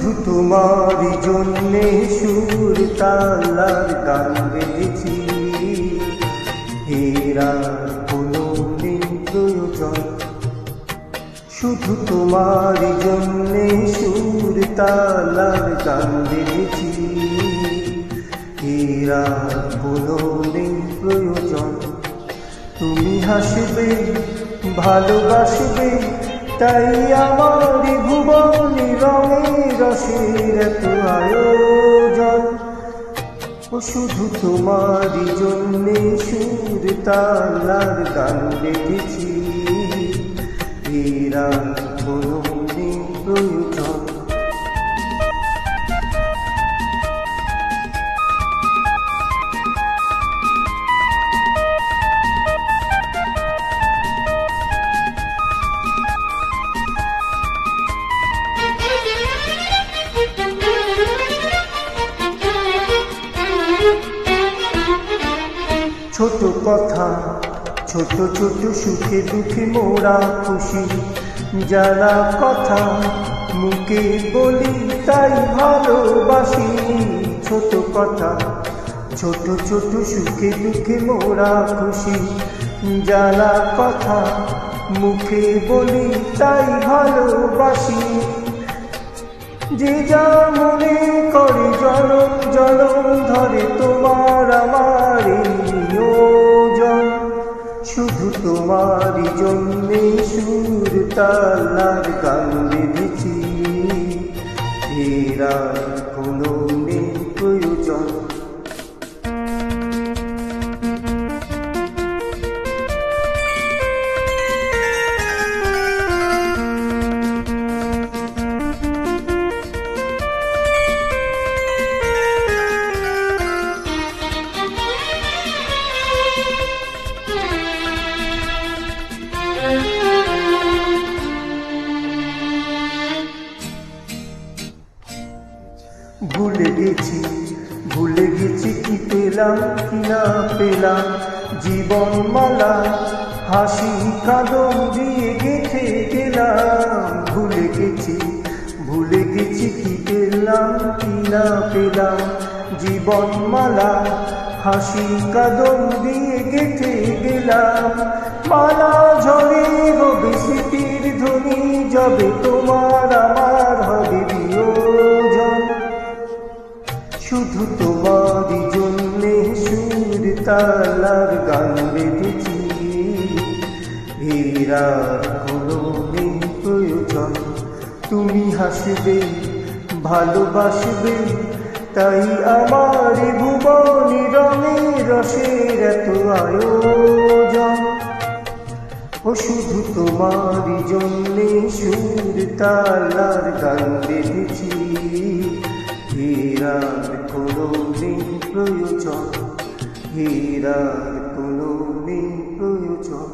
শুধু তোমারই জন্যে সুর তালার গান বেঁধেছি, হেরার কোনো দিন প্রয়োজন। শুধু তোমারই জন্যে সুর তালার গান বেঁধেছি, হেরার কোনো দিন প্রয়োজন। তুমি হাসবে, ভালোবাসবে, তাই আমার ভুবনে রঙে রসের এত আয়োজন। ও শুধু তোমারই জন্যে সুর তালার গান বেঁধেছি, এরা কোনো দিন প্রয়োজন। ছোট কথা, ছোট ছোট সুখে দুঃখে মোরা খুশি, জানা কথা মুখে বলি তাই ভালোবাসি। ছোট কথা, ছোট ছোট সুখে দুঃখে মোরা খুশি, জানা কথা মুখে বলি তাই ভালোবাসি। যে যা মনে করে জনম জনম ধরে তোমার আমার নিয়োজন। শুধু তোমারই জন্যে সুর তালার গান বেঁধেছি, এরা কোনো নেই প্রয়োজন। ভুলে গেছি কি পেলাম কি না পেলাম, জীবনমালা হাসি কাঁদন দিয়ে গেঁথে গেলাম। ভুলে গেছি কি পেলাম কি না পেলাম, জীবনমালা হাসি কাঁদন দিয়ে গেঁথে গেলাম। মালা ঝরে হবে স্মৃতির ধ্বনি, যাবে তোমার আমার হবে বিয়োজন। শুধু তোমারই জন্যে সুর তালার গান বেঁধেছি, এরা কোনো নেই প্রয়োজন। তুমি হাসবে, ভালোবাসবে, তাই আমার ভুবনে রঙে রসের এত আয়োজন। ও শুধু তোমারই জন্যে সুর তালার গান বেঁধেছি, হেরার কোনো নেই প্রয়োজন, হেরার কোনো নেই প্রয়োজন।